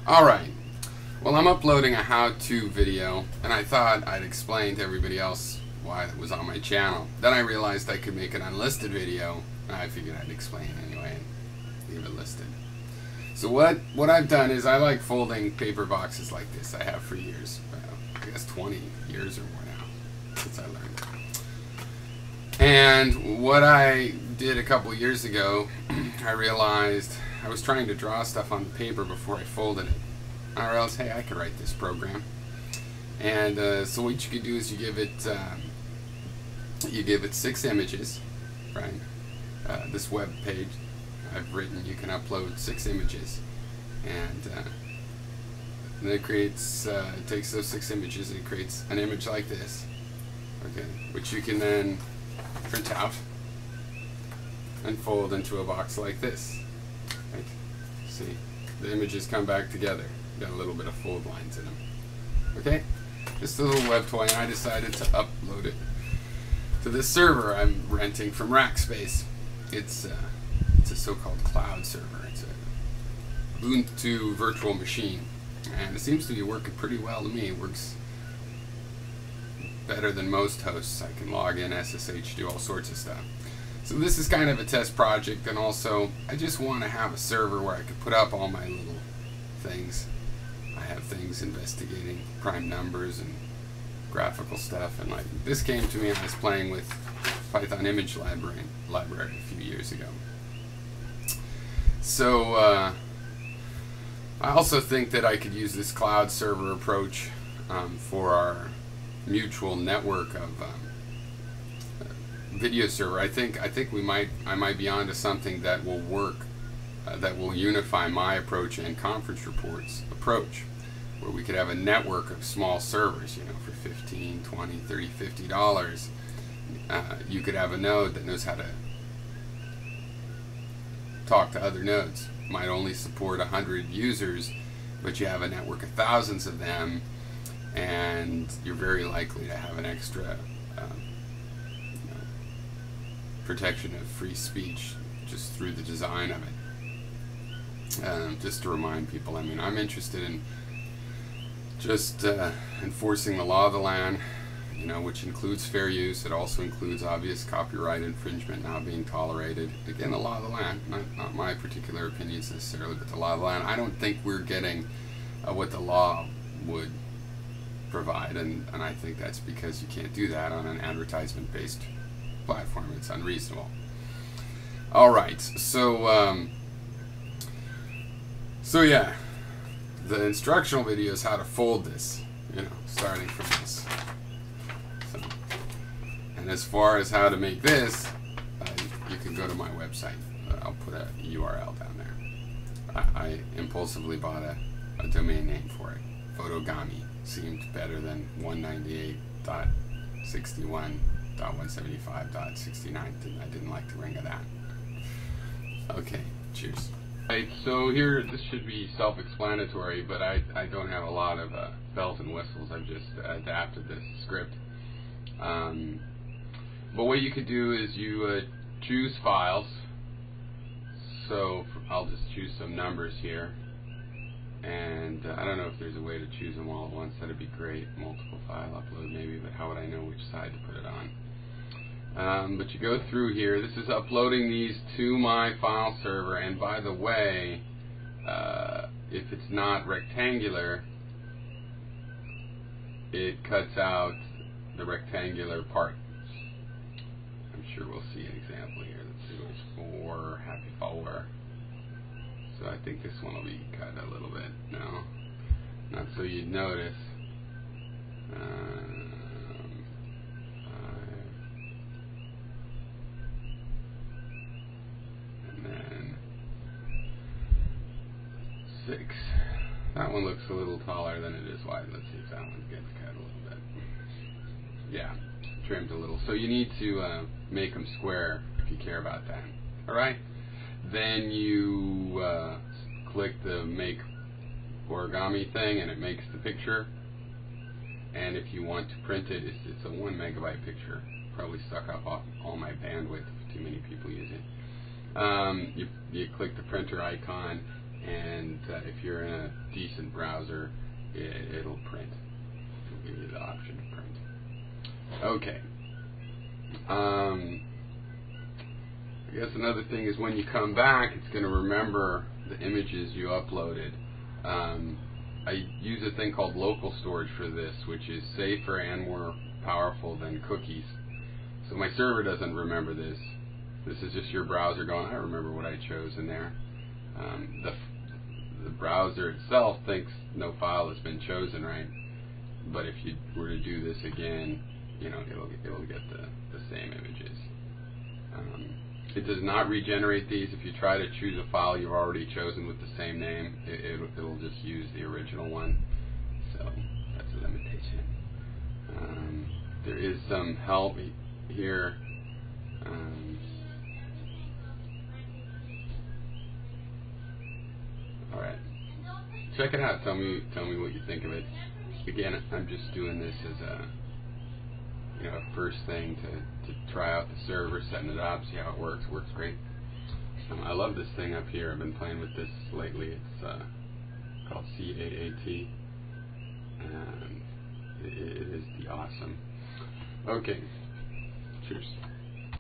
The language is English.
Alright, well, I'm uploading a how-to video, and I thought I'd explain to everybody else why it was on my channel. Then I realized I could make an unlisted video, and I figured I'd explain anyway and leave it listed. So what I've done is I like folding paper boxes like this. I have for years. I guess 20 years or more now since I learned. And what I did a couple years ago, I realized I was trying to draw stuff on the paper before I folded it. I realized, hey, I could write this program. And so what you could do is you give it 6 images, right? This web page I've written, you can upload 6 images, and then it creates, it takes those 6 images and it creates an image like this, okay, which you can then print out and fold into a box like this, right? See, the images come back together. Got a little bit of fold lines in them. Okay, just a little web toy, and I decided to upload it to this server I'm renting from Rackspace. It's a so-called cloud server. It's a Ubuntu virtual machine, and it seems to be working pretty well to me. It works better than most hosts. I can log in, SSH, do all sorts of stuff. So this is kind of a test project, and also I just want to have a server where I could put up all my little things. I have things investigating prime numbers and graphical stuff, and like this came to me when I was playing with Python image library a few years ago. So I also think that I could use this cloud server approach for our mutual network of video server. I think I might be onto something that will work, that will unify my approach and conference reports approach, where we could have a network of small servers, you know, for $15, $20, $30, $50. You could have a node that knows how to talk to other nodes. Might only support 100 users, but you have a network of thousands of them, and you're very likely to have an extra protection of free speech just through the design of it. Just to remind people, I mean, I'm interested in just enforcing the law of the land, you know, which includes fair use. It also includes obvious copyright infringement not being tolerated. Again, the law of the land, not my particular opinions necessarily, but the law of the land. I don't think we're getting what the law would provide, and I think that's because you can't do that on an advertisement-based platform. It's unreasonable. All right, so yeah, the instructional video is how to fold this, you know, starting from this. So, and as far as how to make this, you can go to my website. I'll put a URL down there. I impulsively bought a domain name for it. Photogami seemed better than 198.61.175.69. I didn't like the ring of that. Okay, cheers. Right, so here, this should be self-explanatory, but I don't have a lot of bells and whistles. I've just adapted this script. But what you could do is you choose files. So I'll just choose some numbers here. And I don't know if there's a way to choose them all at once. That'd be great. Multiple file upload maybe, but how would I know which side to put it on? But you go through here. This is uploading these to my file server, and by the way, if it's not rectangular, it cuts out the rectangular part. I'm sure we'll see an example here. Let's see, it's 4, happy 4. So I think this one will be cut a little bit. No, not so you'd notice. 5. And then 6. That one looks a little taller than it is wide. Let's see if that one gets cut a little bit. Yeah, trimmed a little. So you need to make them square if you care about that. All right. Then you click the make origami thing, and it makes the picture. And if you want to print it, it's a 1 megabyte picture. Probably suck up all my bandwidth if too many people use it. You click the printer icon, and if you're in a decent browser, it'll print. It'll give you the option to print. Okay. I guess another thing is when you come back, it's going to remember the images you uploaded. I use a thing called local storage for this, which is safer and more powerful than cookies. So my server doesn't remember this. This is just your browser going, I remember what I chose in there. The browser itself thinks no file has been chosen, right? But if you were to do this again, it'll get the same images. It does not regenerate these. If you try to choose a file you've already chosen with the same name, it'll just use the original one. So that's a limitation. There is some help here. Alright. Check it out. Tell me what you think of it. Again, I'm just doing this as a first thing to try out the server, setting it up, see how it works. Works great. I love this thing up here. I've been playing with this lately. It's called C8AT, and it is the awesome. Okay, cheers.